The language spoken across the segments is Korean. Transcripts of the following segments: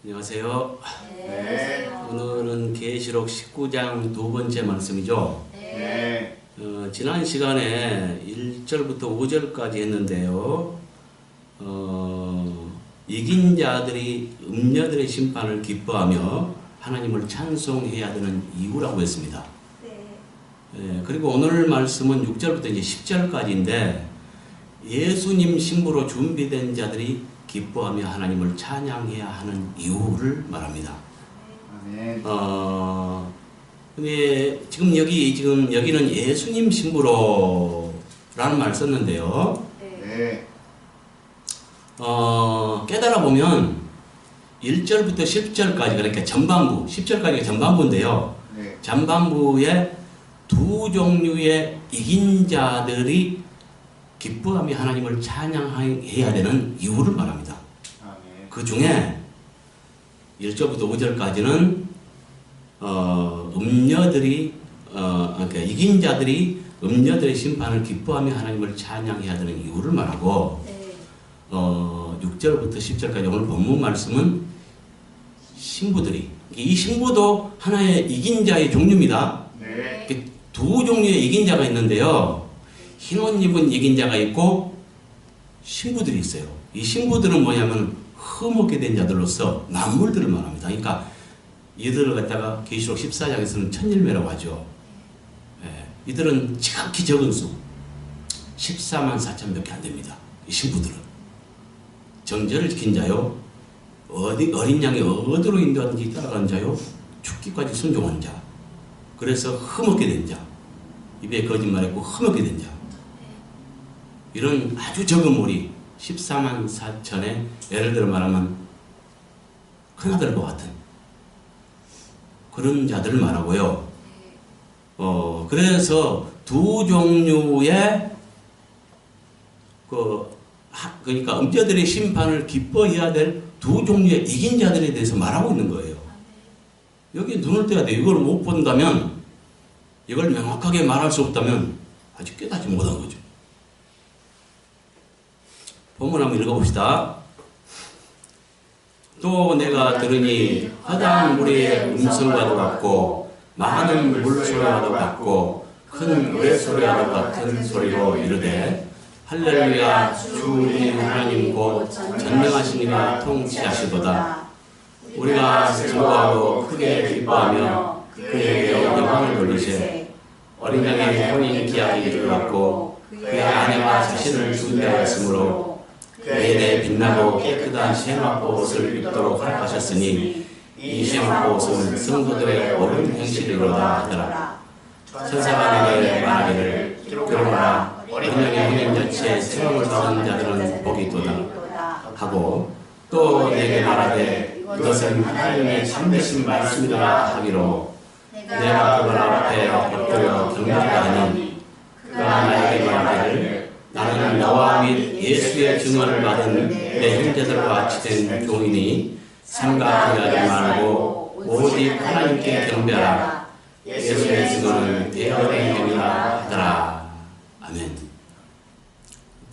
안녕하세요. 네. 오늘은 계시록 19장 두 번째 말씀이죠. 네. 지난 시간에 1절부터 5절까지 했는데요. 이긴 자들이 음녀들의 심판을 기뻐하며 하나님을 찬송해야 되는 이유라고 했습니다. 그리고 오늘 말씀은 6절부터 이제 10절까지인데 예수님 신부로 준비된 자들이 기뻐하며 하나님을 찬양해야 하는 이유를 말합니다. 아멘. 근데 지금 여기는 예수님 신부로라는 말을 썼는데요. 네. 깨달아 보면 1절부터 10절까지 그러니까 전반부, 10절까지가 전반부인데요. 네. 전반부에 두 종류의 이긴 자들이 기뻐하며 하나님을 찬양해야 되는 이유를 말합니다. 아멘. 그 중에 1절부터 5절까지는 음녀들이 그러니까 이긴 자들이 음녀들의 심판을 기뻐하며 하나님을 찬양해야 되는 이유를 말하고 6절부터 10절까지 오늘 본문 말씀은 신부들이 이 신부도 하나의 이긴 자의 종류입니다. 네. 두 종류의 이긴 자가 있는데요. 흰 옷 입은 이긴 자가 있고 신부들이 있어요. 이 신부들은 뭐냐면 흠없게 된 자들로서 만물들을 말합니다. 그러니까 이들을 갖다가 계시록 14장에서는 천일매라고 하죠. 이들은 지극히 적은 수 14만 4천밖에 안 됩니다. 이 신부들은 정죄를 지킨 자요, 어린 양이 어디로 인도하는지 따라가는 자요, 죽기까지 순종한 자, 그래서 흠없게 된 자, 입에 거짓말했고 흠없게 된 자, 이런 아주 적은 무리 14만 4천의 예를 들어 말하면 큰아들과 같은 그런 자들을 말하고요. 그래서 두 종류의 그러니까 음녀들의 심판을 기뻐해야 될 두 종류의 이긴 자들에 대해서 말하고 있는 거예요. 여기 눈을 떼야 돼. 이걸 못 본다면, 이걸 명확하게 말할 수 없다면 아직 깨닫지 못한 거죠. 본문 한번 읽어봅시다. 또 내가 들으니 허다한 무리의 음성과도 같고 많은 물소리와도 같고 큰 노래소리와도 같은 소리로 이르되 할렐루야 주 우리 하나님 곧 전능하신 이가 통치하시도다. 우리가 즐거워하고 크게 기뻐하며 그에게 영광을 돌리세. 어린 양의 혼인 기약이 이르렀고 그의 아내와 자신을 준비하였으므로 그에 대해 빛나고 깨끗한 세마포 옷을 입도록 하셨으니 이 세마포 옷은 성도들의 옳은 행실이로다 하더라. 천사가 내게 말하기를 기록하라. 어린 양의 혼인 자체에 체험을 받은 자들은 복이 있도다 하고 또 내게 말하되 이것은 하나님의 참되신 말씀이라 하기로 내가 그들 앞에 엎드려 경배하니 그가 나에게 말하기를 나는 너와 및 예수의 증언을 받은 내 형제들과 같이 된 종이니 삼가 하지 말고 오직 하나님께 경배하라. 예수의 증언은 대언의 행위라 하더라. 아멘.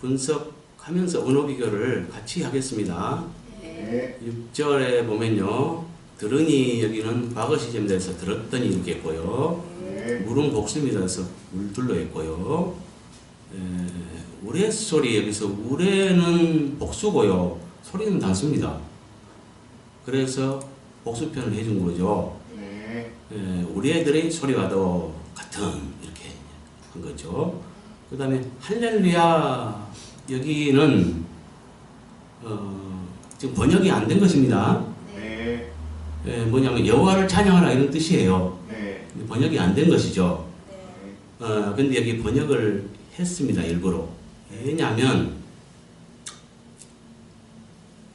분석하면서 언어 비교를 같이 하겠습니다. 네. 6절에 보면요. 들으니 여기는 과거 시점에서 들었더니 이렇게 했고요. 네. 물은 복수입니다. 그래서 물들로 했고요. 우레소리 여기서 우레는 복수고요. 소리는 단수입니다. 그래서 복수편을 해준 거죠. 네. 우리 소리와도 같은 이렇게 한 거죠. 그 다음에 할렐루야 여기는 지금 번역이 안 된 것입니다. 네. 뭐냐면 여호와를 찬양하라 이런 뜻이에요. 네. 번역이 안 된 것이죠. 네. 근데 여기 번역을 했습니다. 일부러. 왜냐하면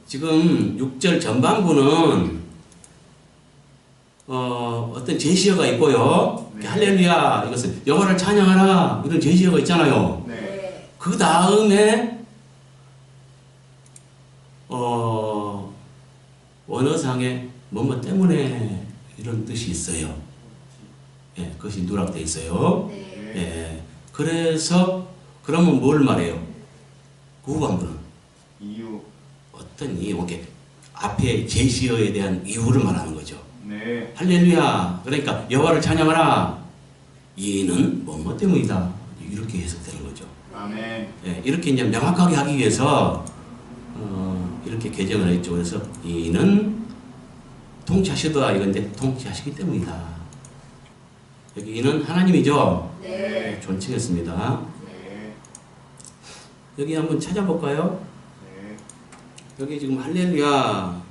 지금 6절 전반부는 어떤 제시어가 있고요. 네. 할렐루야 이것은 여호와를 찬양하라 이런 제시어가 있잖아요. 네. 그 다음에 원어상에 뭐뭐 때문에 이런 뜻이 있어요. 그것이 누락되어 있어요. 그래서 그러면 뭘 말해요? 그 후반부는 이유. 어떤 이유? 앞에 제시어에 대한 이유를 말하는 거죠. 네. 할렐루야. 그러니까 여호와를 찬양하라. 이는 뭐뭐 때문이다. 이렇게 해석되는 거죠. 아멘. 예, 이렇게 이제 명확하게 하기 위해서 이렇게 개정을 했죠. 그래서 이는 통치하시더라 이건데 통치하시기 때문이다. 여기 이는 하나님이죠. 네. 존칭했습니다. 네. 여기 한번 찾아볼까요? 네. 여기 지금 할렐루야.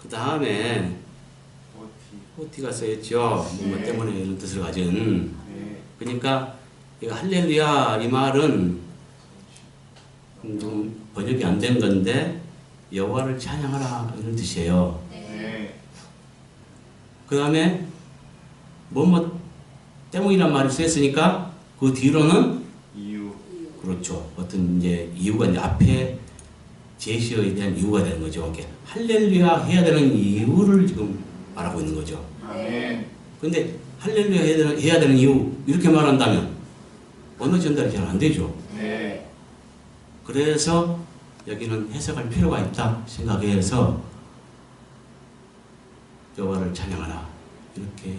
그 다음에 오티. 호티가 쓰였죠. 뭐뭐 때문에 이런 뜻을 가진. 네. 그러니까 이 할렐루야 이 말은 좀 번역이 안 된 건데 여호와를 찬양하라 이런 뜻이에요. 네. 그 다음에 뭐뭐 때문이란 말이 쓰였으니까 그 뒤로는 이유. 그렇죠. 어떤 이제 이유가 이제 앞에 제시어에 대한 이유가 되는 거죠. 이렇게 할렐루야 해야 되는 이유를 지금 말하고 있는 거죠. 아멘. 근데 할렐루야 해야 되는 이유 이렇게 말한다면 언어 전달이 잘 안 되죠. 네. 그래서 여기는 해석할 필요가 있다 생각해서 여호와를 찬양하라 이렇게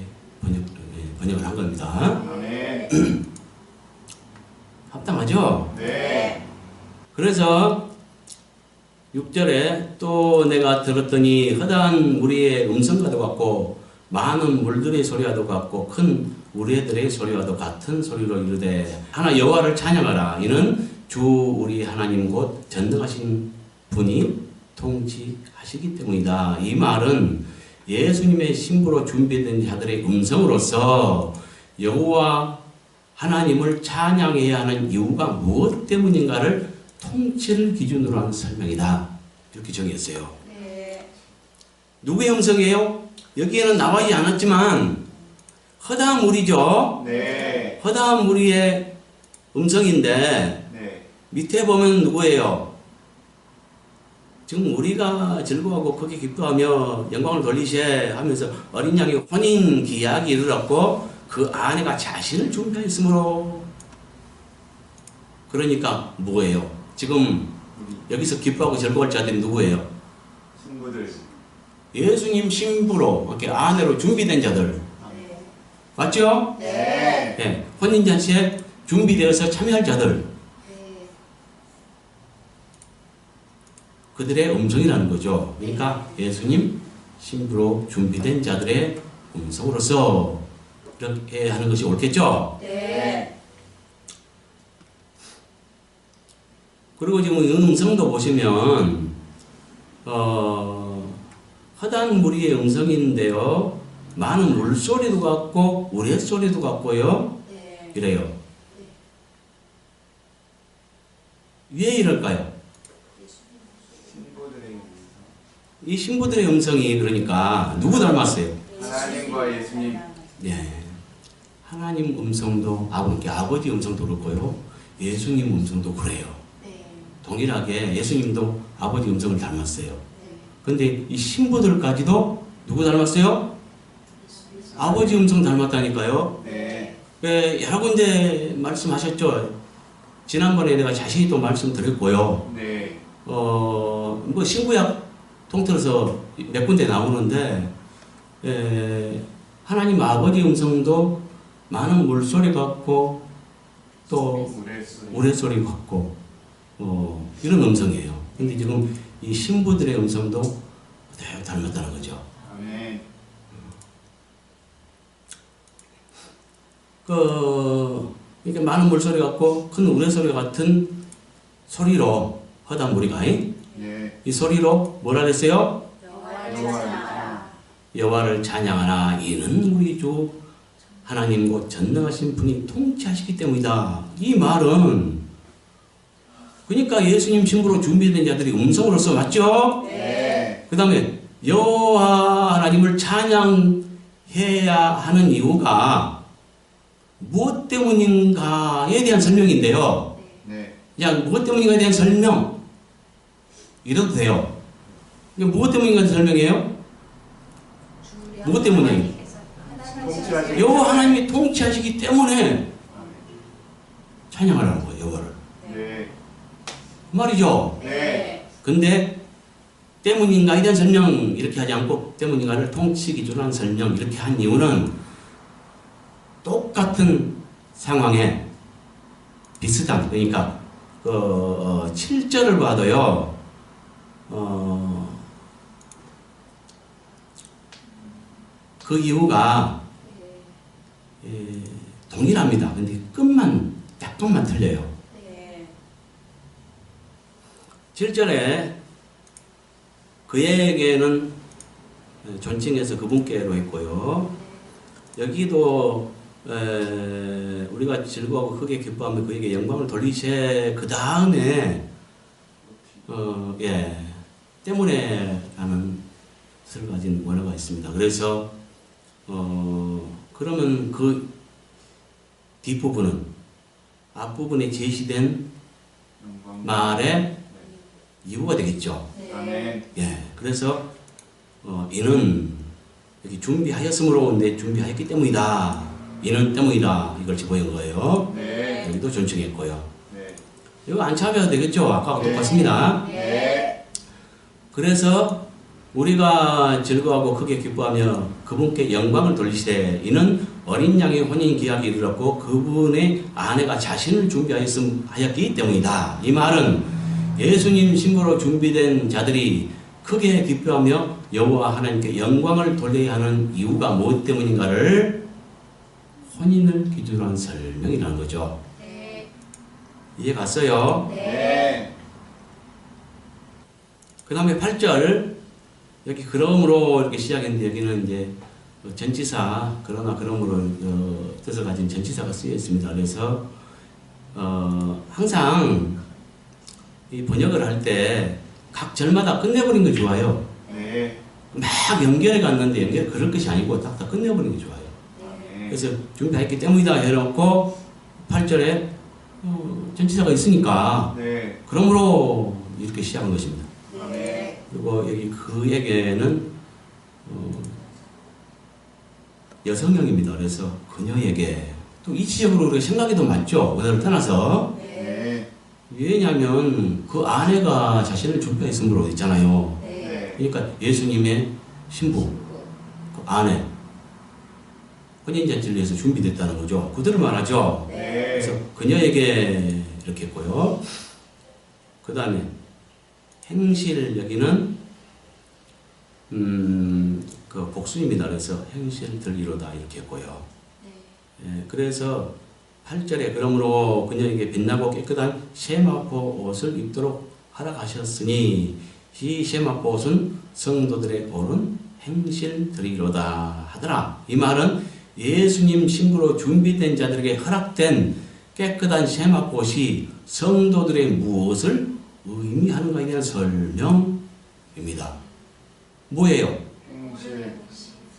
번역을 한 겁니다. 아멘. 합당하죠? 네. 그래서 6절에 또 내가 들었더니 허다한 무리의 음성과도 같고 많은 물들의 소리와도 같고 큰 우레들의 소리와도 같은 소리로 이르되 하나 여호와를 찬양하라. 이는 주 우리 하나님 곧 전능하신 분이 통치하시기 때문이다. 이 말은 예수님의 신부로 준비된 자들의 음성으로서 여호와 하나님을 찬양해야 하는 이유가 무엇 때문인가를 통치를 기준으로 하는 설명이다. 이렇게 정했어요. 네. 누구의 음성이에요? 여기에는 나와 있지 않았지만 허다한 무리죠. 네. 허다한 무리의 음성인데 네. 밑에 보면 누구예요? 지금 우리가 즐거워하고 크게 기뻐하며 영광을 돌리세 하면서 어린 양의 혼인 기약이 이르렀고 그 아내가 자신을 준비하였으므로 그러니까 뭐예요? 지금 우리 여기서 기뻐하고 즐거울 자들이 누구예요? 친구들. 예수님 신부로 이렇게 아내로 준비된 자들 맞죠? 네. 예, 혼인잔치에 준비되어서 참여할 자들 네. 그들의 음성이라는 거죠. 그러니까 예수님 신부로 준비된 자들의 음성으로서 이렇게 하는 것이 옳겠죠. 네. 그리고 지금 음성도 보시면 허다한 무리의 음성인데요. 많은 물소리도 같고 우레소리도 같고요. 네. 이래요. 왜 이럴까요? 친구들의 음성. 이 신부들의 음성이 그러니까 누구 닮았어요? 하나님과 예수님. 네. 하나님 음성도 아버지 음성도 그렇고요. 예수님 음성도 그래요. 네. 동일하게 예수님도 아버지 음성을 닮았어요. 네. 근데 이 신부들까지도 누구 닮았어요? 아버지 음성 닮았다니까요. 네. 여러 군데 말씀하셨죠. 지난번에 내가 자세히 또 말씀드렸고요. 네. 뭐 신구약 통틀어서 몇 군데 나오는데 하나님 아버지 음성도 많은 물소리 같고 또 우레소리 같고 이런 음성이에요. 근데 지금 이 신부들의 음성도 그대로 닮았다는 거죠. 아멘. 이렇게 많은 물소리 같고 큰 우레소리 같은 소리로 허다한 무리가 네. 이 소리로 뭐라 그랬어요? 여호와를 찬양하라. 여호와를 찬양하라. 이는 우리 주 하나님 곧 전능하신 분이 통치하시기 때문이다. 이 말은 그러니까 예수님 신부로 준비된 자들이 음성으로서 맞죠? 네. 그 다음에 여호와 하나님을 찬양해야 하는 이유가 무엇 때문인가에 대한 설명인데요. 네. 그냥 무엇 때문인가에 대한 설명 이래도 돼요. 이게 무엇 때문인가 설명이에요? 무엇 때문이에요? 통치하시기 여호와 하나님이 통치하시기 때문에 찬양하라는 거예요. 여호와를. 네. 그 말이죠. 네. 근데 때문인가에 대한 설명 이렇게 하지 않고 때문인가를 통치 기준으로 한 설명 이렇게 한 이유는 똑같은 상황에 비슷한 그러니까 7절을 봐도요. 그 이유가 동일합니다. 근데 약간만 틀려요. 네. 7절에 그에게는 존칭해서 그분께로 했고요. 여기도 우리가 즐거워하고 크게 기뻐하며 그에게 영광을 돌리세 그 다음에 때문에 라는 뜻을 가진 원어가 있습니다. 그래서 그러면 그 뒷부분은 앞부분에 제시된 말의 이유가 되겠죠. 아멘. 예, 그래서 이는 여기 준비하였으므로 내 준비하였기 때문이다. 이는 때문이다. 이걸 집어인 거예요. 네. 여기도 존칭했고요. 네. 이거 안 참여해도 되겠죠? 아까와 똑같습니다. 네. 그래서 우리가 즐거워하고 크게 기뻐하며 그분께 영광을 돌리시되 이는 어린 양의 혼인 기약이 이르렀고 그분의 아내가 자신을 준비하였기 때문이다. 이 말은 예수님 신부로 준비된 자들이 크게 기뻐하며 여호와 하나님께 영광을 돌려야 하는 이유가 무엇 때문인가를 혼인을 기준으로 한 설명이라는 거죠. 네. 이해 갔어요? 네. 그 다음에 8절 여기 그러므로 이렇게 시작했는데 여기는 이제 전치사 그러나 그러므로 뜻을 가진 전치사가 쓰여 있습니다. 그래서 항상 이 번역을 할 때 각 절마다 끝내버리는 게 좋아요. 네. 막 연결해 갔는데 연결 그럴 것이 아니고 딱딱 끝내버리는 게 좋아요. 아멘. 그래서 준비했기 때문이다 해놓고 8절에 전치사가 있으니까 네. 그러므로 이렇게 시작한 것입니다. 아멘. 그리고 여기 그에게는 여성형입니다. 그래서 그녀에게 또 이치적으로 우리가 생각해도 맞죠. 오늘을 떠나서 네. 왜냐하면 그 아내가 자신을 준비했으므로 있잖아요. 네. 그러니까 예수님의 신부, 그 아내 혼인잔치를 위해서 준비됐다는 거죠. 그들을 말하죠. 네. 그래서 그녀에게 이렇게 했고요. 그 다음에 행실 여기는 그 복수입니다. 그래서 행실 들리로다 이렇게 했고요. 예, 그래서 8절에 그러므로 그녀에게 빛나고 깨끗한 세마포 옷을 입도록 하락하셨으니 이 세마포 옷은 성도들의 옳은 행실 들이로다 하더라. 이 말은 예수님 신부로 준비된 자들에게 허락된 깨끗한 세마포 옷이 성도들의 무엇을 의미하는가에 대한 설명입니다. 뭐예요? 행실.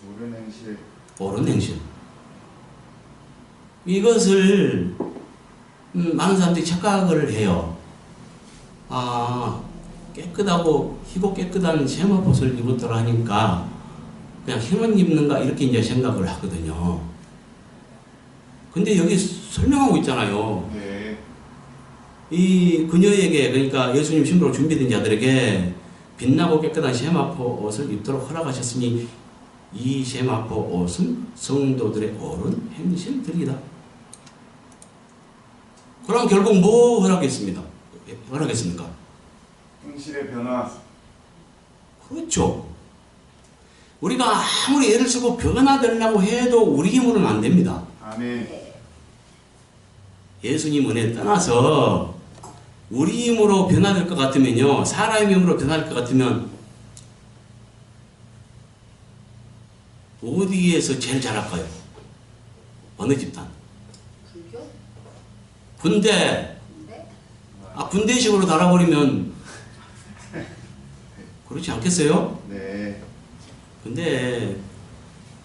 옳은 행실. 옳은 행실. 이것을 많은 사람들이 착각을 해요. 아, 깨끗하고 희고 깨끗한 세마포옷을 입었더라 하니까 그냥 흰옷 입는가 이렇게 이제 생각을 하거든요. 근데 여기 설명하고 있잖아요. 네. 이 그녀에게 그러니까 예수님 신부로 준비된 자들에게 빛나고 깨끗한 세마포 옷을 입도록 허락하셨으니 이 세마포 옷은 성도들의 옳은 행실들이다. 그럼 결국 뭐 허락했습니까? 행실의 변화. 그렇죠. 우리가 아무리 애를 쓰고 변화되려고 해도 우리 힘으로는 안 됩니다. 아멘. 예수님 은혜 떠나서 우리 힘으로 변화될 것 같으면요, 사람의 힘으로 변화될 것 같으면 어디에서 제일 잘할까요? 어느 집단? 불교? 군대. 근데? 군대식으로 달아버리면 그렇지 않겠어요? 네. 근데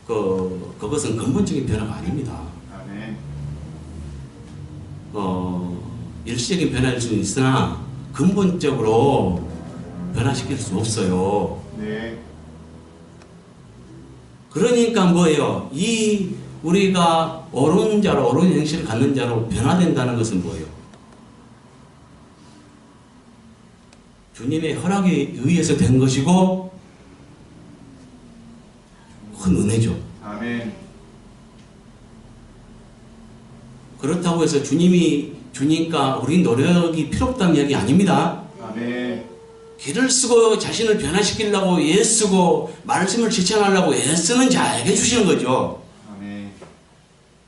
그것은 근본적인 변화가 아닙니다. 아멘. 일시적인 변화일 수는 있으나 근본적으로 변화시킬 수 없어요. 네. 그러니까 뭐예요? 이 우리가 옳은 자로 옳은 행실을 갖는 자로 변화된다는 것은 뭐예요? 주님의 허락에 의해서 된 것이고 큰 은혜죠. 아멘. 그렇다고 해서 주님이 주니까 우리 노력이 필요 없다는 이야기 아닙니다. 아멘. 길을 쓰고 자신을 변화시키려고 애쓰고 말씀을 지탱하려고 애쓰는 자에게 주시는 거죠. 아멘.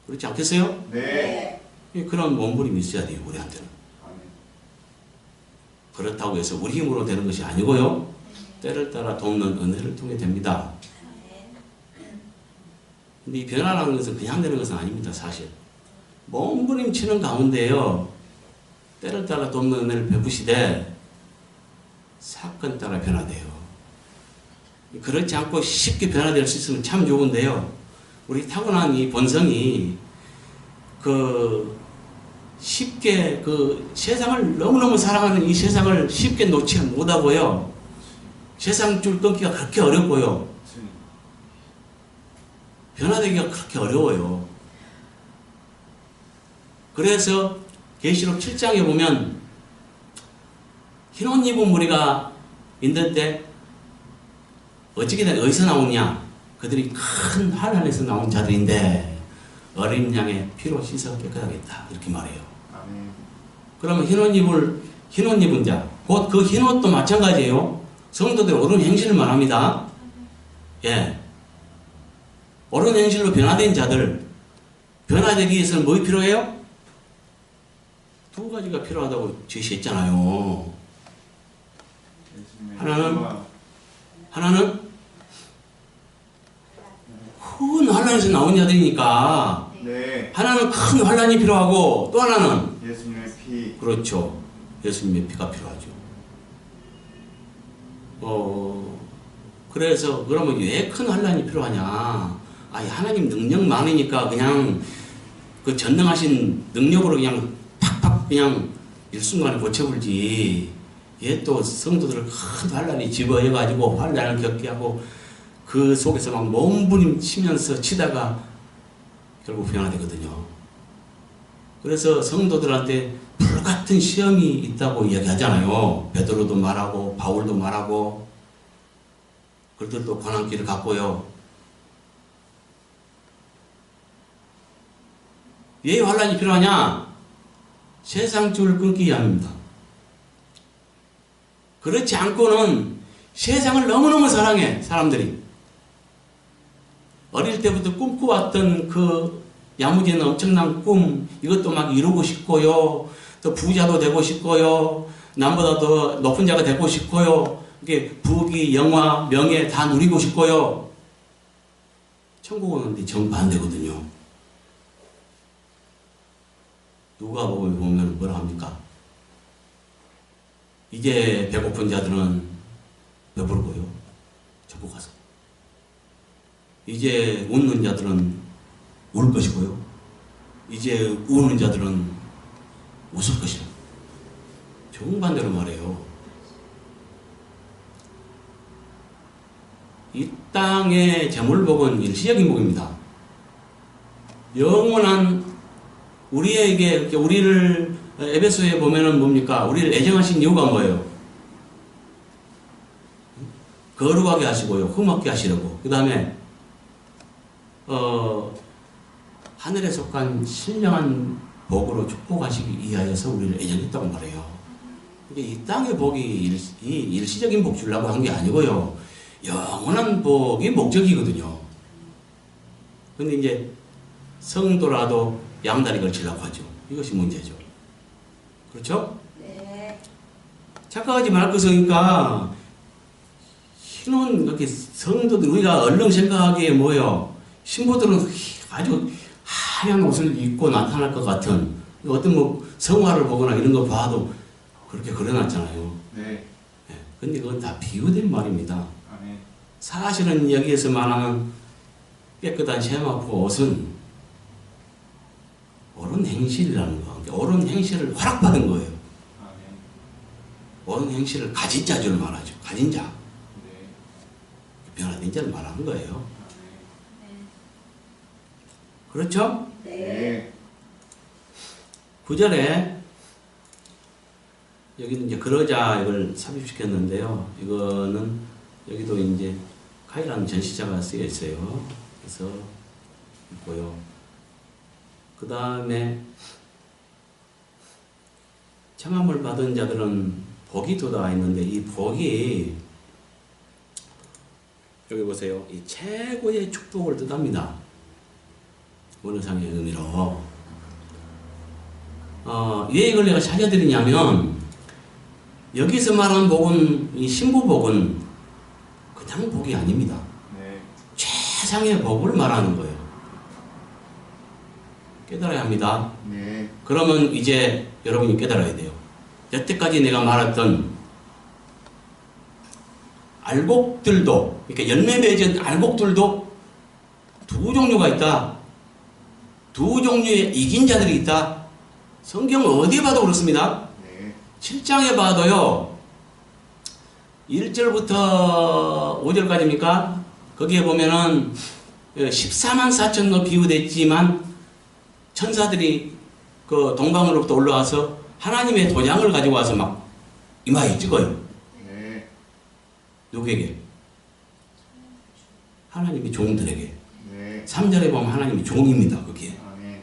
그렇지 않겠어요? 네. 그런 몸부림이 있어야 돼요, 우리한테는. 아멘. 그렇다고 해서 우리 힘으로 되는 것이 아니고요. 때를 따라 돕는 은혜를 통해 됩니다. 근데 이 변화라는 것은 그냥 되는 것은 아닙니다, 사실. 몸부림치는 가운데요. 때를 따라 돕는 은혜를 베푸시되 사건 따라 변화돼요. 그렇지 않고 쉽게 변화될 수 있으면 참 좋은데요. 우리 타고난 이 본성이 쉽게 세상을 너무너무 사랑하는 이 세상을 쉽게 놓지 못하고요. 세상 줄 끊기가 그렇게 어렵고요. 변화되기가 그렇게 어려워요. 그래서 계시록 7장에 보면 흰 옷 입은 무리가 있는데 어디서 나오냐? 그들이 큰 환란에서 나온 자들인데 어린 양의 피로 씻어 깨끗하겠다 이렇게 말해요. 아멘. 그러면 흰 옷 입은 자, 곧 그 흰 옷도 마찬가지예요. 성도들 옳은 행실을 말합니다. 예, 옳은 행실로 변화된 자들, 변화되기 위해서는 뭐가 필요해요? 두 가지가 필요하다고 제시했잖아요. 하나는 큰 환란에서 나온 자들이니까 네. 하나는 큰 환란이 필요하고 또 하나는 예수님의 피. 그렇죠. 예수님의 피가 필요하죠. 그래서 그러면 왜 큰 환란이 필요하냐? 아니 하나님 능력 많으니까 그냥 그 전능하신 능력으로 그냥 팍팍 그냥 일순간에 고쳐불지. 얘 또 성도들을 큰 환란이 집어여가지고 환란을 겪게 하고 그 속에서 막 몸부림치면서 치다가 결국 변화되거든요. 그래서 성도들한테 불같은 시험이 있다고 이야기하잖아요. 베드로도 말하고 바울도 말하고 그들도 고난길을 갔고요. 왜 환란이 필요하냐? 세상 줄을 끊기 위함입니다. 그렇지 않고는 세상을 너무너무 사랑해, 사람들이. 어릴 때부터 꿈꿔왔던 그 야무지는 엄청난 꿈, 이것도 막 이루고 싶고요. 또 부자도 되고 싶고요. 남보다 더 높은 자가 되고 싶고요. 이게 부귀, 영화, 명예 다 누리고 싶고요. 천국 오는데 정반대거든요. 누가 보면 뭐라 합니까? 이제 배고픈 자들은 배부르고요. 천국 가서. 이제 웃는 자들은 울 것이고요. 이제 우는 자들은 웃을 것이다. 정반대로 말해요. 이 땅의 재물복은 일시적인 복입니다. 영원한 우리를 에베소에 보면은 뭡니까? 우리를 애정하신 이유가 뭐예요? 거룩하게 하시고요. 흠없게 하시려고. 그 다음에 하늘에 속한 신령한 복으로 축복하시기 위하여서 우리를 애정했다고 말해요. 이 땅의 복이 일시적인 복 주려고 한 게 아니고요. 영원한 복이 목적이거든요. 근데 이제 성도라도 양다리 걸치려고 하죠. 이것이 문제죠. 그렇죠? 네. 착각하지 말 것이니까 신혼 이렇게 성도들 우리가 얼른 생각하기에 뭐예요? 신부들은 아주 하얀 옷을 입고 나타날 것 같은 어떤 뭐 성화를 보거나 이런 거 봐도 그렇게 그려놨잖아요. 네. 근데 그건 다 비유된 말입니다. 아멘. 사실은 여기에서 말하는 깨끗한 세마포 옷은 옳은 행실이라는 거. 옳은 행실을 허락받은 거예요. 아멘. 옳은 행실을 가진 자를 말하죠. 가진 자. 네. 변화된 자를 말하는 거예요. 아멘. 그렇죠? 네. 9절에 여기는 이제 그러자 이걸 삽입시켰는데요. 이거는 여기도 이제 카이라는 전시자가 쓰여 있어요. 그래서 있고요. 그 다음에 청함을 받은 자들은 복이 돋아 있는데 이 복이 여기 보세요. 이 최고의 축복을 뜻합니다. 원어상의 의미로. 왜 이걸 내가 찾아드리냐면 여기서 말하는 복은 이 신부복은 그냥 복이 아닙니다. 네. 최상의 복을 말하는 거예요. 깨달아야 합니다. 네. 그러면 이제 여러분이 깨달아야 돼요. 여태까지 내가 말했던 알곡들도, 그러니까 열매 맺은 알곡들도 두 종류가 있다. 두 종류의 이긴 자들이 있다. 성경 어디에 봐도 그렇습니다. 네. 7장에 봐도요. 1절부터 5절까지입니까? 거기에 보면은 14만 4천로 비유됐지만 천사들이 그 동방으로부터 올라와서 하나님의 도장을 가지고 와서 막 이마에 찍어요. 네. 누구에게? 하나님의 종들에게. 네. 3절에 보면 하나님의 종입니다. 거기에. 아멘.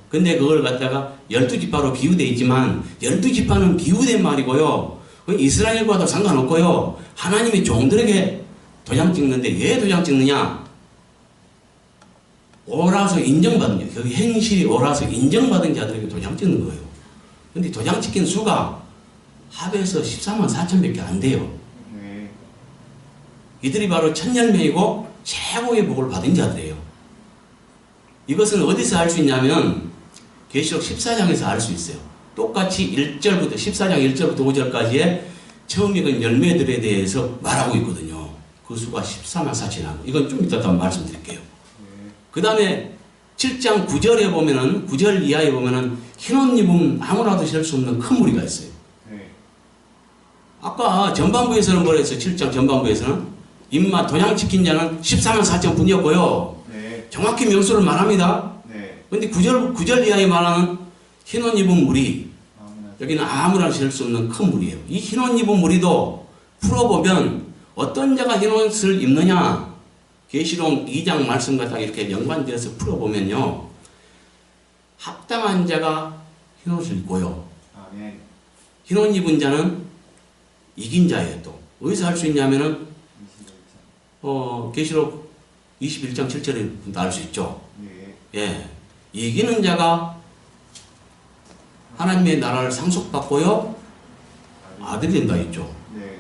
근데 그걸 갖다가 12지파로 비유되어 있지만 12지파는 비유된 말이고요. 이스라엘과도 상관없고요. 하나님의 종들에게 도장 찍는데 왜 도장 찍느냐? 옳아서 인정받은 자, 여기 행실이 옳아서 인정받은 자들에게 도장 찍는 거예요. 근데 도장 찍힌 수가 합해서 14만 4천밖에 안 돼요. 네. 이들이 바로 첫 열매이고 최고의 복을 받은 자들이에요. 이것은 어디서 알 수 있냐면 계시록 14장에서 알 수 있어요. 똑같이 1절부터 14장 1절부터 5절까지의 처음 익은 열매들에 대해서 말하고 있거든요. 그 수가 14만 4천하고 이건 좀 이따 더 말씀드릴게요. 그 다음에 7장 9절에 보면은 9절 이하에 보면은 흰옷 입은 아무나도 셀 수 없는 큰 무리가 있어요. 네. 아까 전반부에서는 뭐라 했어요? 7장 전반부에서는 입맛 도장 찍힌 자는 14만 4천 분이었고요. 네. 정확히 명수를 말합니다. 네. 근데 9절 이하에 말하는 흰옷 입은 무리, 아무나. 여기는 아무나 셀 수 없는 큰 무리예요. 이 흰옷 입은 무리도 풀어보면 어떤 자가 흰옷을 입느냐? 계시록 2장 말씀과 딱 이렇게 연관되어서 풀어보면요. 합당한 자가 흰옷을 입고요. 아멘. 흰옷 입은 자는 이긴 자예요. 또 어디서 할 수 있냐면은 21장. 계시록 21장 7절에 알 수 있죠. 네. 예, 이기는 자가 하나님의 나라를 상속받고요 아들이 된다 했죠. 네.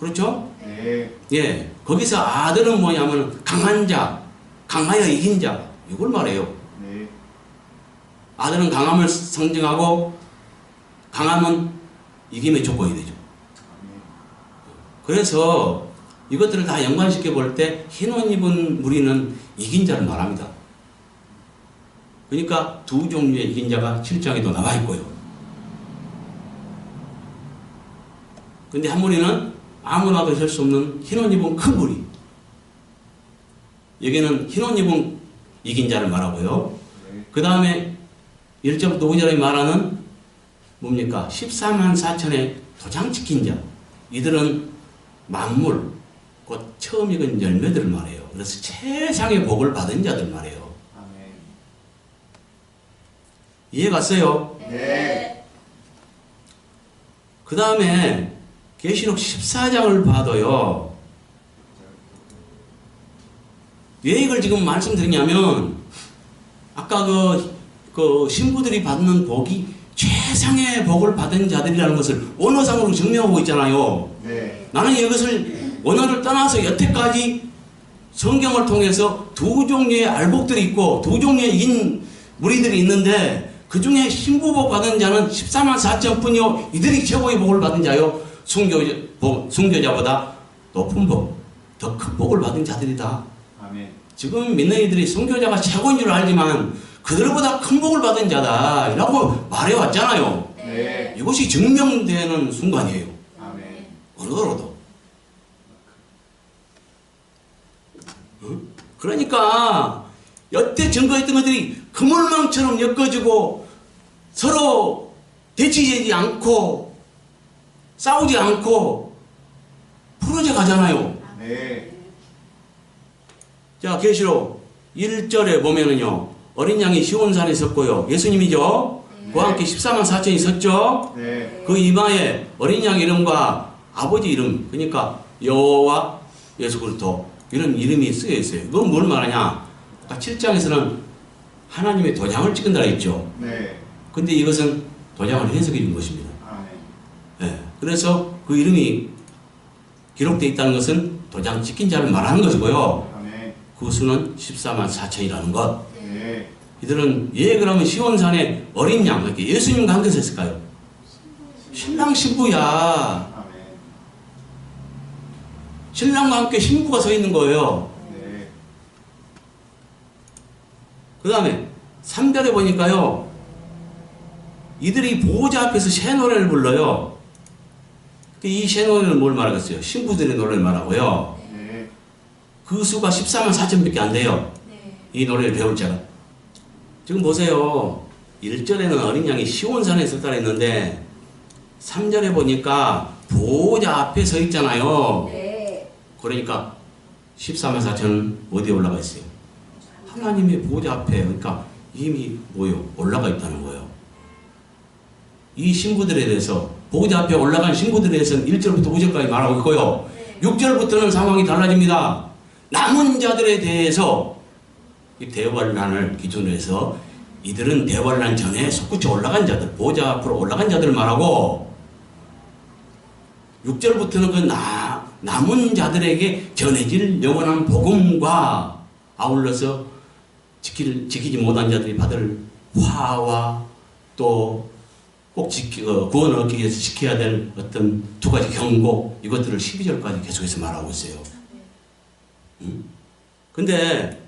그렇죠? 네. 예, 거기서 아들은 뭐냐면 강한 자, 강하여 이긴 자 이걸 말해요. 네. 아들은 강함을 상징하고 강함은 이김의 조건이 되죠. 아멘. 그래서 이것들을 다 연관시켜 볼 때 흰옷 입은 무리는 이긴 자를 말합니다. 그러니까 두 종류의 이긴 자가 7장에도 나와 있고요. 근데 한 무리는 아무나도 셀 수 없는 흰옷 입은 큰 무리. 여기는 흰옷 입은 이긴 자를 말하고요. 네. 그 다음에 1절부터 5절에 말하는 뭡니까? 14만 4천의 도장 찍힌 자. 이들은 만물, 곧 처음 익은 열매들을 말해요. 그래서 최상의 복을 받은 자들 말해요. 아멘. 이해 갔어요? 네. 그 다음에 계시록 14장을 봐도요. 왜 이걸 지금 말씀드리냐면 아까 그 신부들이 받는 복이 최상의 복을 받은 자들이라는 것을 원어상으로 증명하고 있잖아요. 네. 나는 이것을 원어를 떠나서 여태까지 성경을 통해서 두 종류의 알복들이 있고 두 종류의 이긴 무리들이 있는데 그 중에 신부복 받은 자는 14만 4천 뿐이요. 이들이 최고의 복을 받은 자요. 순교자보다 높은 복, 더 큰 복을 받은 자들이다. 아멘. 지금 믿는 이들이 순교자가 최고인 줄 알지만 그들보다 큰 복을 받은 자다 라고 말해왔잖아요. 네. 이것이 증명되는 순간이에요. 아멘. 언어로도. 그러니까 여태 증거했던 것들이 그물망처럼 엮어지고 서로 해치지 않고 싸우지 않고 풀어져 가잖아요. 네. 자, 계시록 1절에 보면은요, 어린 양이 시온산에 섰고요. 예수님이죠? 그와 함께 14만 4천이 섰죠? 네. 그 이마에 어린 양 이름과 아버지 이름, 그러니까 여호와 예수 그리스도 이런 이름이 쓰여 있어요. 그건 뭘 말하냐? 아까 7장에서는 하나님의 도장을 찍은다 했죠. 네. 근데 이것은 도장을 해석해 준 것입니다. 아멘. 예. 그래서 그 이름이 기록되어 있다는 것은 도장 찍힌 자를 말하는 것이고요. 아멘. 그 수는 14만 4천이라는 것. 네. 이들은 그러면 시온산에 어린 양, 이렇게 예수님과 함께 섰을까요? 신랑 신부야. 아멘. 신랑과 함께 신부가 서 있는 거예요. 네. 그 다음에 3절에 보니까요, 이들이 보호자 앞에서 새 노래를 불러요. 이 새 노래는 뭘 말하겠어요? 신부들의 노래를 말하고요. 네. 그 수가 14만 4천밖에 안 돼요. 네. 이 노래를 배울 자가. 지금 보세요. 1절에는 어린 양이 시온산에 있었다 했는데 3절에 보니까 보호자 앞에 서 있잖아요. 네. 그러니까 14만 4천은 어디에 올라가 있어요? 하나님의 보호자 앞에, 그러니까 이미 뭐요? 올라가 있다는 거예요. 이 신부들에 대해서, 보호자 앞에 올라간 신부들에 대해서는 1절부터 5절까지 말하고 있고요. 6절부터는 상황이 달라집니다. 남은 자들에 대해서 이 대환란을 기준으로 해서 이들은 대환란 전에 솟구쳐 올라간 자들, 보호자 앞으로 올라간 자들을 말하고, 6절부터는 그 남은 자들에게 전해질 영원한 복음과 아울러서 지키지 못한 자들이 받을 화와 또 꼭 구원을 얻기 위해서 지켜야 될 어떤 두 가지 경고, 이것들을 12절까지 계속해서 말하고 있어요. 근데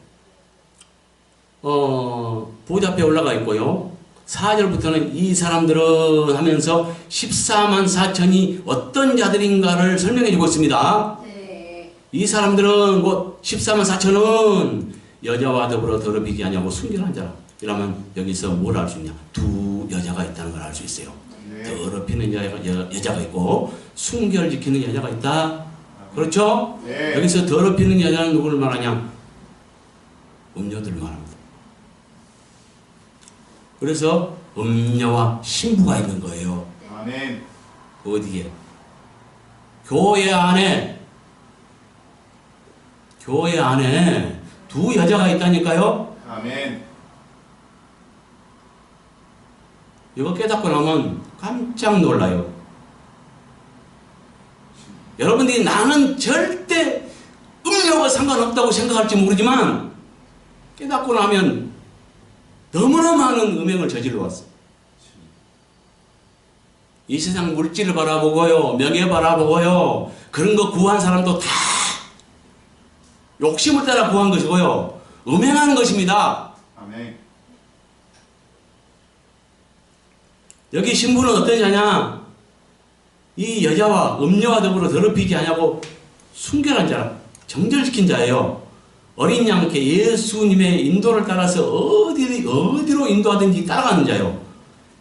보호자 앞에 올라가 있고요. 4절부터는 이 사람들은 하면서 14만 4천이 어떤 자들인가를 설명해 주고 있습니다. 네. 이 사람들은 곧 14만 4천은 여자와 더불어 더럽히지 아니하고 순결한 자라. 이러면 여기서 뭘 알 수 있냐? 두 여자가 있다는 걸 알 수 있어요. 네. 더럽히는 여자가 있고 순결 지키는 여자가 있다. 그렇죠? 네. 여기서 더럽히는 여자는 누구를 말하냐? 음녀들을 말합니다. 그래서 음녀와 신부가 있는 거예요. 아멘. 어디에? 교회 안에 두 여자가 있다니까요. 아멘. 이거 깨닫고 나면 깜짝 놀라요. 여러분들이 나는 절대 음료와 상관없다고 생각할지 모르지만 깨닫고 나면 너무나 많은 음행을 저질러 왔어. 이 세상 물질을 바라보고요, 명예 바라보고요, 그런 거 구한 사람도 다 욕심을 따라 구한 것이고요, 음행하는 것입니다. 아멘. 여기 신부는 어떤 자냐? 이 여자와 음녀와 더불어 더럽히지 않냐고 순결한 자라, 정결시킨 자예요. 어린 양께 예수님의 인도를 따라서 어디로 인도하든지 따라가는 자요.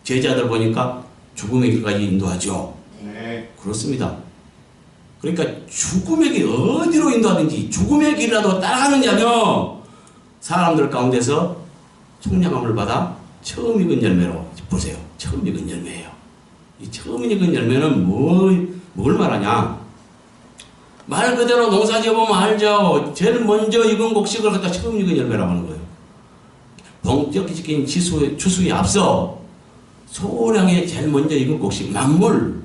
제자들 보니까 죽음의 길까지 인도하죠. 네. 그렇습니다. 그러니까 죽음의 길, 어디로 인도하든지 죽음의 길이라도 따라가는 자며 사람들 가운데서 총량함을 받아 처음 익은 열매로, 보세요. 처음 익은 열매예요. 이 처음 익은 열매는 뭘 말하냐? 말 그대로 농사 지어보면 알죠. 제일 먼저 익은 곡식을 갖다 처음 익은 열매라고 하는 거예요. 본격적인 지킨 추수에 앞서 소량의 제일 먼저 익은 곡식, 만물,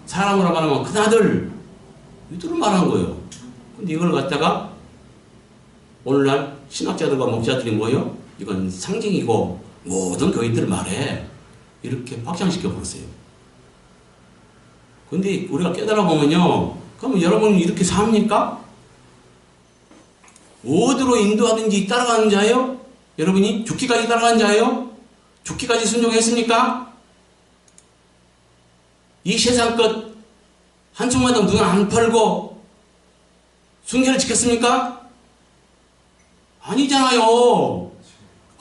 사람으로 말하면 큰아들, 이들을 말하는 거예요. 근데 이걸 갖다가 오늘날 신학자들과 목자들이 뭐예요? 이건 상징이고 모든 교인들을 말해. 이렇게 확장시켜 버렸어요. 근데 우리가 깨달아 보면요, 그러면 여러분은 이렇게 삽니까? 어디로 인도하든지 따라가는 자예요? 여러분이 죽기까지 따라가는 자예요? 죽기까지 순종했습니까? 이 세상 것 한순간도 눈 안 펄고 순결을 지켰습니까? 아니잖아요.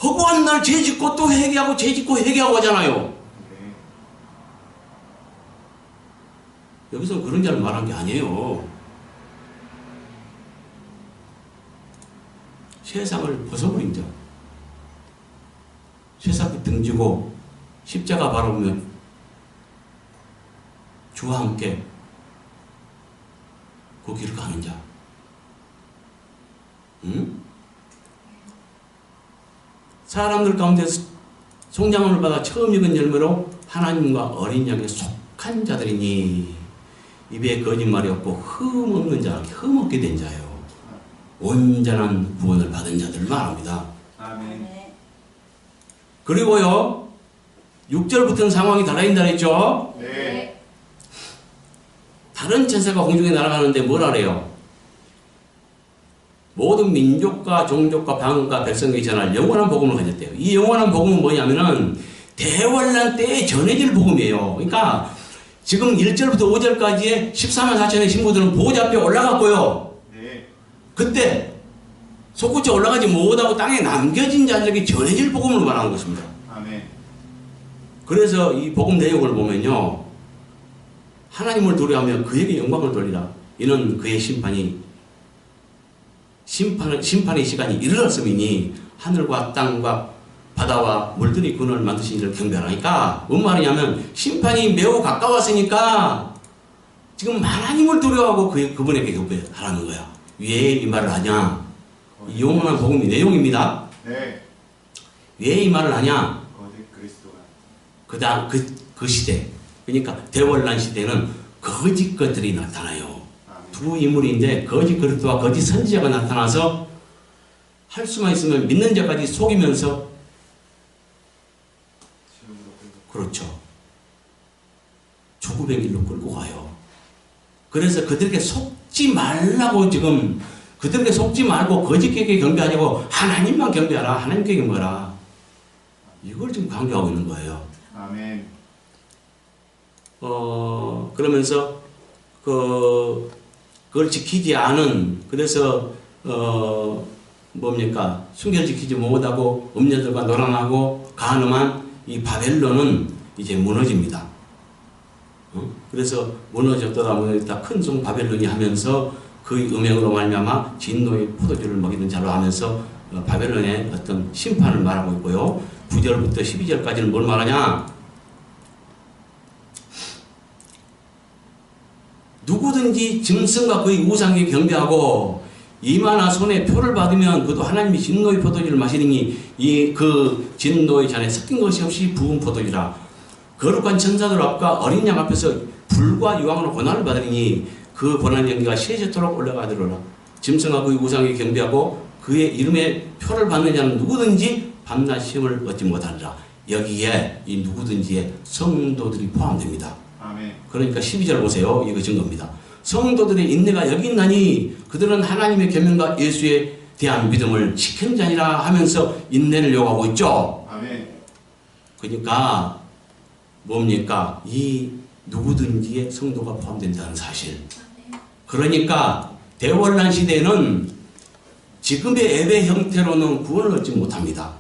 허구한 날 죄 짓고 또 회개하고 죄 짓고 회개하고 하잖아요. 네. 여기서 그런 자를 말한 게 아니에요. 세상을 벗어버린 자. 세상에 등지고 십자가 바라보며 주와 함께 그 길을 가는 자. 응? 사람들 가운데서 성장을 받아 처음 익은 열매로 하나님과 어린 양에 속한 자들이니 입에 거짓말이 없고 흠 없는 자, 흠 없게 된 자요. 온전한 구원을 받은 자들을 말합니다. 아멘. 그리고요 6절부터는 상황이 달라진다 그랬죠. 네. 다른 천사가 공중에 날아가는데 뭐라 그래요? 모든 민족과 종족과 방언과 백성에게 전할 영원한 복음을 가졌대요. 이 영원한 복음은 뭐냐면은 대환란 때에 전해질 복음이에요. 그러니까 지금 1절부터 5절까지의 14만 4천의 신부들은 보호자 앞에 올라갔고요. 네. 그때 솟구쳐 올라가지 못하고 땅에 남겨진 자들에게 전해질 복음을 말하는 것입니다. 아멘. 그래서 이 복음 내용을 보면요, 하나님을 두려워하며 그에게 영광을 돌리라. 이는 그의 심판의 시간이 이르렀음이니 하늘과 땅과 바다와 물들이 그늘 만드신 이를 경배하라니까. 뭔 말이냐면 심판이 매우 가까웠으니까 지금 하나님을 두려워하고 그분에게 경배하라는 거야. 왜 이 말을 하냐? 이 영원한 복음의 내용입니다. 네. 왜 이 말을 하냐? 거짓 그리스도가. 그다음 그 시대, 그러니까 대환란 시대는 거짓 것들이 나타나요. 아멘. 두 인물인데 거짓 그리스도와 거짓 선지자가 나타나서 할 수만 있으면 믿는 자까지 속이면서, 그렇죠, 죽음의 길로 끌고 가요. 그래서 그들에게 속지 말라고, 지금 그들에게 속지 말고 거짓에게 경배하냐고, 하나님만 경배하라, 하나님께 경배하라, 이걸 지금 강조하고 있는 거예요. 아멘. 그러면서 그걸 지키지 않은, 그래서 뭡니까, 순결 지키지 못하고 음녀들과 노란하고 간음한 이 바벨론은 이제 무너집니다. 그래서 무너졌다 큰 종 바벨론이 하면서 그 음행으로 말미암아 진노의 포도주를 먹이는 자로 하면서 바벨론의 어떤 심판을 말하고 있고요. 9절부터 12절까지는 뭘 말하냐? 누구든지 짐승과 그의 우상에 경배하고 이마나 손에 표를 받으면 그도 하나님이 진노의 포도주를 마시니 이 그 진노의 잔에 섞인 것이 없이 부은 포도주라. 거룩한 천사들 앞과 어린 양 앞에서 불과 유황으로 고난을 받으니 그 고난 연기가 세세토록 올라가더라. 짐승과 그의 우상에 경배하고 그의 이름에 표를 받는 자는 누구든지 밤낮 시험을 얻지 못하리라. 여기에 이 누구든지에 성도들이 포함됩니다. 아멘. 그러니까 12절 보세요. 이거 증거입니다. 성도들의 인내가 여기 있나니 그들은 하나님의 계명과 예수에 대한 믿음을 지키는 자니라 하면서 인내를 요구하고 있죠. 아멘. 그러니까 뭡니까? 이 누구든지의 성도가 포함된다는 사실. 그러니까 대환란 시대는 지금의 예배 형태로는 구원을 얻지 못합니다.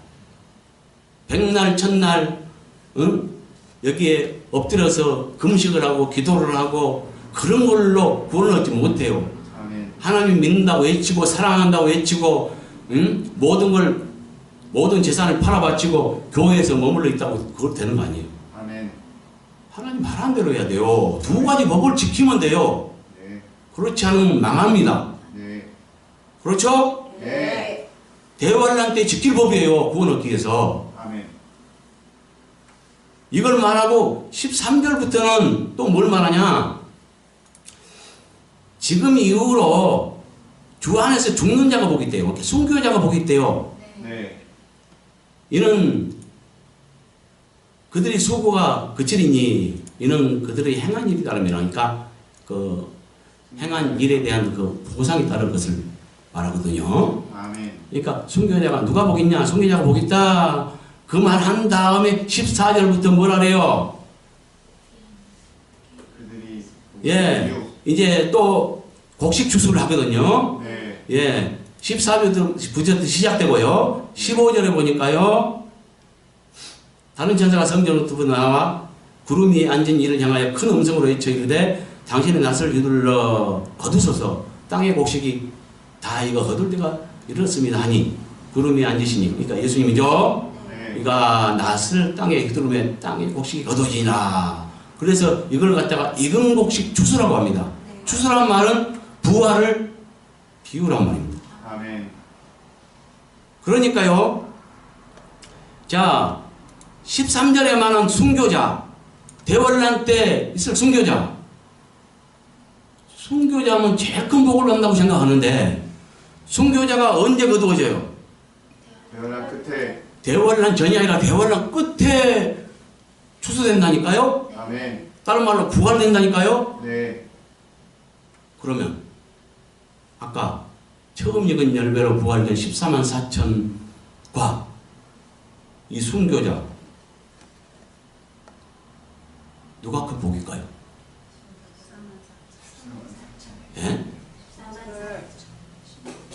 백날 첫날 여기에 엎드려서 금식을 하고 기도를 하고 그런 걸로 구원을 얻지 못해요. 아멘. 하나님 믿는다고 외치고 사랑한다고 외치고 모든 재산을 팔아바치고 교회에서 머물러 있다고 그거 되는 거 아니에요. 아멘. 하나님 말한 대로 해야 돼요. 두 가지 법을 지키면 돼요. 네. 그렇지 않으면 망합니다. 네. 그렇죠? 네. 대환란 때 지킬 법이에요. 구원 얻기 위해서. 아멘. 이걸 말하고 13절부터는 또 뭘 말하냐? 지금 이후로 주 안에서 죽는 자가 복이 있대요. 순교자가 복이 있대요. 네. 이는 그들의 수고가 그치리니 이는 그들의 행한 일이 따르면, 그러니까 그 행한 일에 대한 그 보상이 따를 것을 말하거든요. 아멘. 그러니까 순교자가 누가 복 있냐? 순교자가 복 있다. 그 말 한 다음에 14절부터 뭐라 그래요? 그들이 예, 이제 또 곡식 추수를 하거든요. 네. 예, 14절부터 시작되고요. 15절에 보니까요, 다른 천사가 성전으로부터 나와 구름 위에 앉은 이를 향하여 큰 음성으로 외쳐 이르되 당신의 낯을 휘둘러 거두소서 땅의 곡식이 다 이거 거둘 때가 이렇습니다 하니 구름이 앉으시니 그러니까 예수님이죠. 네. 이가 낯을 땅에 휘두르면 땅의 곡식이 거두지나. 그래서 이걸 갖다가 익은 곡식 추수라고 합니다. 추수란 말은 부활을 비유란 말입니다. 아멘. 그러니까요. 자, 13절에 말한 순교자, 대환란 때 있을 순교자. 순교자면 제일 큰 복을 받는다고 생각하는데 순교자가 언제 거두어져요? 대환란 끝에. 대환란 전이 아니라 대환란 끝에 추수된다니까요? 아멘. 다른 말로 부활된다니까요? 네. 그러면 아까 처음 익은 열매로 부활된 14만 4천과 이 순교자 누가 큰 복일까요? 예?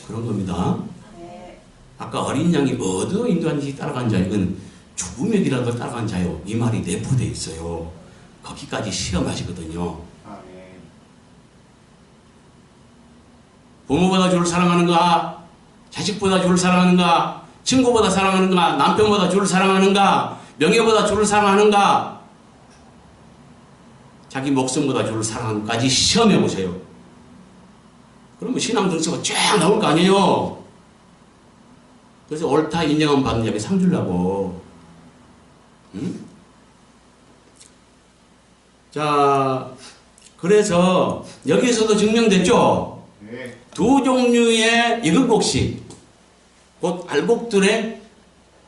그런 겁니다. 네. 아까 어린 양이 어디로 인도하는지 따라간 자 이건 죽음의 길라도 따라간 자요 이 말이 내포되어 있어요. 거기까지 시험하시거든요. 아멘. 부모보다 주를 사랑하는가? 자식보다 주를 사랑하는가? 친구보다 사랑하는가? 남편보다 주를 사랑하는가? 명예보다 주를 사랑하는가? 자기 목숨보다 주를 사랑하는가까지 시험해 보세요. 그러면 신앙 등수가 쫙 나올 거 아니에요. 그래서 옳다 인정함 받는 자에게 상 주려고. 응? 자, 그래서 여기에서도 증명됐죠. 네. 두 종류의 익은 곡식, 곧 알곡들의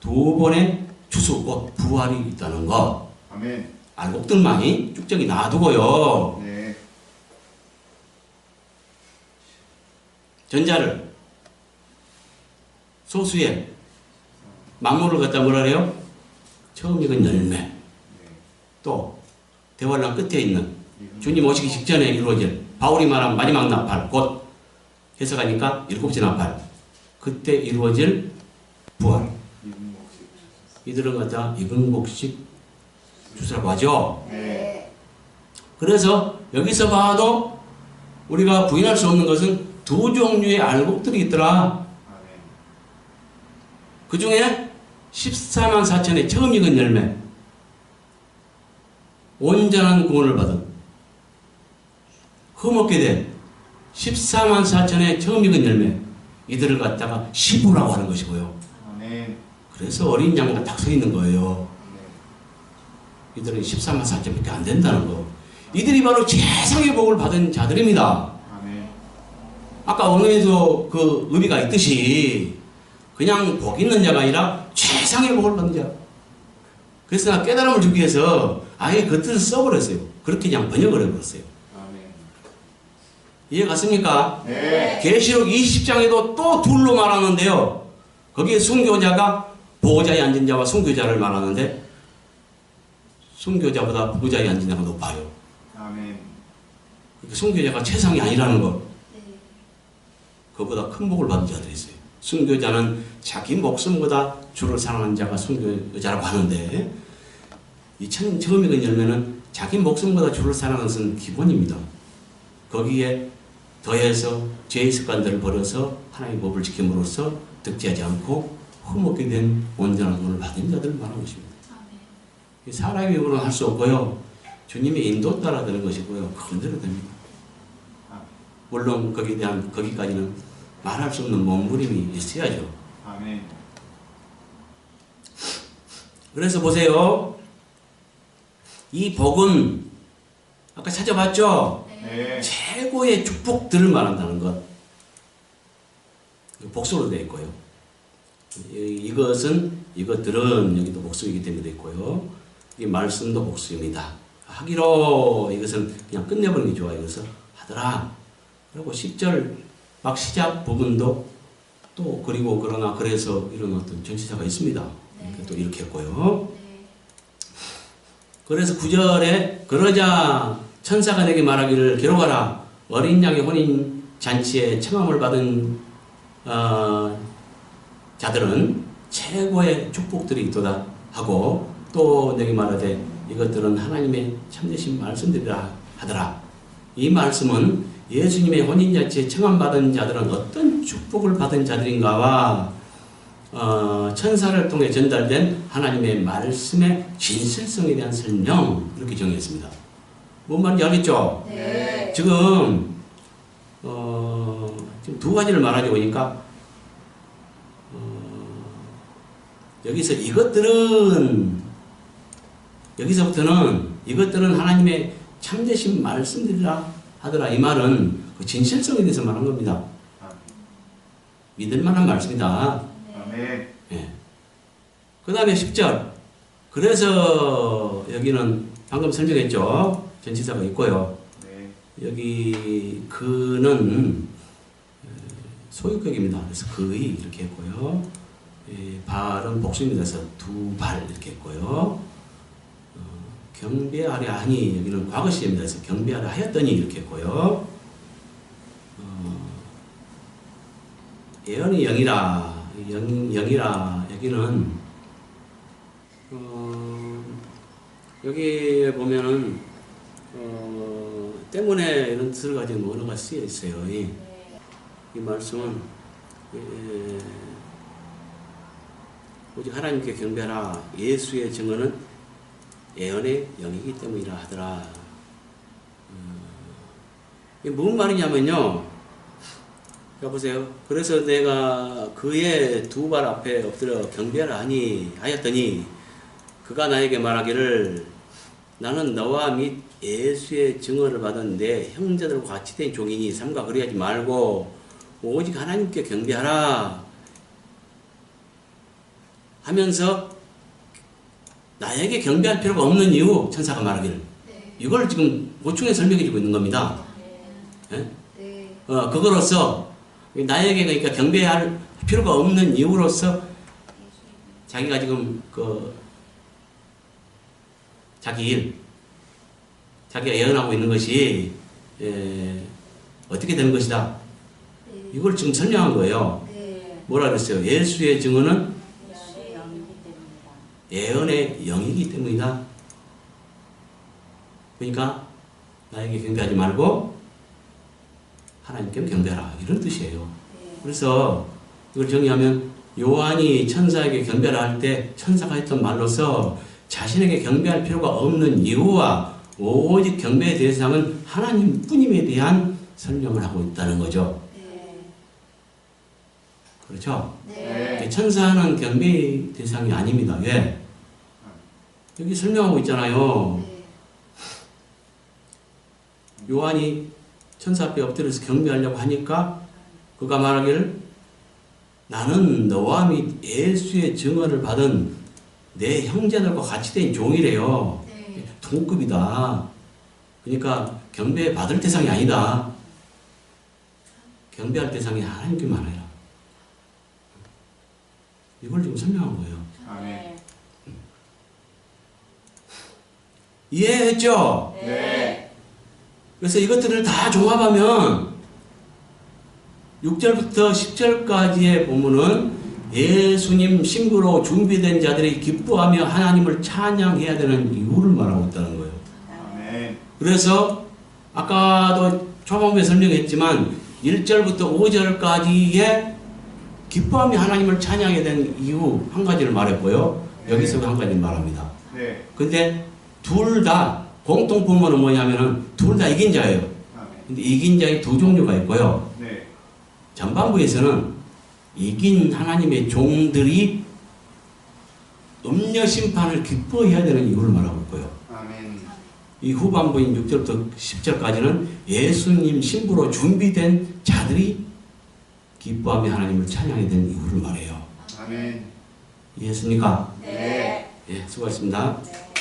두 번의 추수, 곧 부활이 있다는 것. 아멘. 알곡들만이 쭉저기 놔두고요. 네. 전자를 소수의 만물을 갖다 뭐라 그래요? 처음 익은 열매. 네. 또 대환란 끝에 있는 주님 오시기 직전에 이루어질 바울이 말한 마지막 나팔, 곧 해석하니까 일곱째 나팔. 그때 이루어질 부활. 익은 곡식. 이들은 갖다 익은 곡식 주스라고 하죠. 네. 그래서 여기서 봐도 우리가 부인할 수 없는 것은 두 종류의 알곡들이 있더라. 아멘. 그 중에 14만 4천의 처음 익은 열매, 온전한 구원을 받은 흠없게 된 14만 4천의 처음 익은 열매, 이들을 갖다가 시부라고 하는 것이고요. 아멘. 그래서 어린 양과 딱 서 있는 거예요. 네. 이들은 14만 4천밖에 안 된다는 거. 이들이 바로 최상의 복을 받은 자들입니다. 아멘. 아까 원어에서 그 의미가 있듯이 그냥 복 있는 자가 아니라 최상의 복을 받는 자. 그래서 나 깨달음을 주기 위해서 아예 그 뜻을 써버렸어요. 그렇게 그냥 번역을 해버렸어요. 아멘. 이해 갔습니까? 네. 계시록 20장에도 또 둘로 말하는데요. 거기에 순교자가 보호자에 앉은 자와 순교자를 말하는데 순교자보다 보호자에 앉은 자가 높아요. 아멘. 순교자가 최상이 아니라는 거. 네. 그보다 큰 복을 받은 자들이 있어요. 순교자는 자기 목숨보다 주를 사랑하는 자가 순교자라고 하는데 이 처음 익은 열매는 자기 목숨보다 주를 사랑하는 것은 기본입니다. 거기에 더해서 죄의 습관들을 버려서 하나님의 법을 지킴으로써 득지하지 않고 흠없게 된 온전한 구원을 받은 자들을 말하는 것입니다. 아멘. 사람의 힘으로는 할 수 없고요. 주님의 인도 따라 되는 것이고요. 그런대로 됩니다. 물론 거기에 대한 거기까지는 말할 수 없는 몸부림이 있어야죠. 아멘. 그래서 보세요. 이 복은 아까 찾아봤죠? 네. 최고의 축복들을 말한다는 것. 복수로 되어 있고요. 이것들은 여기도 복수이기 때문에 되어 있고요. 이 말씀도 복수입니다. 하기로 이것은 그냥 끝내버리는 게 좋아요. 그래서 하더라. 그리고 10절 막 시작 부분도 또 그리고 그러나 그래서 이런 어떤 전치사가 있습니다. 네. 또 이렇게 했고요. 네. 그래서 9절에 그러자 천사가 내게 말하기를 기록하라. 어린 양의 혼인 잔치에 청함을 받은 자들은 최고의 축복들이 있도다 하고 또 내게 말하되 이것들은 하나님의 참되신 말씀들이라 하더라. 이 말씀은 예수님의 혼인잔치에 청함받은 자들은 어떤 축복을 받은 자들인가와 천사를 통해 전달된 하나님의 말씀의 진실성에 대한 설명, 이렇게 정의했습니다. 뭔 말인지 알겠죠? 네. 지금 두 가지를 말하지 보니까 여기서부터는 이것들은 하나님의 참되신 말씀들이라 하더라. 이 말은 그 진실성에 대해서 말한 겁니다. 믿을 만한 말씀이다. 아멘. 예. 그 다음에 10절. 그래서 여기는 방금 설명했죠. 전치사가 있고요. 네. 여기 그는 소유격입니다. 그래서 그의 이렇게 했고요. 발은 복수입니다. 그래서 두 발 이렇게 했고요. 경배하려 하니 여기는 과거 시제입니다. 그래서 경배하려 하였더니 이렇게 했고요. 예언이 영이라 여기는 여기 보면은 때문에 이런 뜻을 가진 언어가 쓰여 있어요. 이 말씀은 오직 하나님께 경배하라. 예수의 증언은 예언의 영이기 때문이라 하더라. 이게 무슨 말이냐면요. 자 보세요. 그래서 내가 그의 두 발 앞에 엎드려 경배하라 하였더니 그가 나에게 말하기를 나는 너와 및 예수의 증언을 받은 내 형제들과 같이 된 종이니 삼가 그리하지 말고 오직 하나님께 경배하라 하면서 나에게 경배할 필요가 없는 이유 천사가 말하기를 이걸 지금 보충해 설명해 주고 있는 겁니다. 예? 그거로서 나에게 그러니까 경배할 필요가 없는 이유로서 자기가 지금 자기가 예언하고 있는 것이 어떻게 되는 것이다. 이걸 지금 설명한 거예요. 뭐라 그랬어요? 예수의 증언은 예언의 영이기 때문이다. 그러니까 나에게 경배하지 말고 하나님께 경배하라 이런 뜻이에요. 그래서 이걸 정의하면 요한이 천사에게 경배를 할 때 천사가 했던 말로서 자신에게 경배할 필요가 없는 이유와 오직 경배의 대상은 하나님뿐임에 대한 설명을 하고 있다는 거죠. 그렇죠? 네. 천사는 경배의 대상이 아닙니다. 왜? 여기 설명하고 있잖아요. 요한이 천사 앞에 엎드려서 경배하려고 하니까 그가 말하기를 나는 너와 및 예수의 증언을 받은 내 형제들과 같이 된 종이래요. 동급이다. 그러니까 경배 받을 대상이 아니다. 경배할 대상이 하나님께만 해라. 이걸 지금 설명한 거예요. 아멘. 이해했죠? 네. 그래서 이것들을 다 종합하면 6절부터 10절까지의 본문은 예수님 신부로 준비된 자들이 기뻐하며 하나님을 찬양해야 되는 이유를 말하고 있다는 거예요. 아멘. 그래서 아까도 초반부에 설명했지만 1절부터 5절까지의 기뻐하며 하나님을 찬양해야 되는 이유 한 가지를 말했고요. 여기서 한 가지를 말합니다. 네. 근데 둘 다 공통분모는 뭐냐면은 둘 다 이긴 자예요. 아멘. 근데 이긴 자의 두 종류가 있고요. 네. 전반부에서는 이긴 하나님의 종들이 음녀 심판을 기뻐해야 되는 이유를 말하고 있고요. 아멘. 이 후반부인 6절부터 10절까지는 예수님 신부로 준비된 자들이 기뻐하며 하나님을 찬양해야 되는 이유를 말해요. 아멘. 이해했습니까? 네. 예, 수고하셨습니다. 네.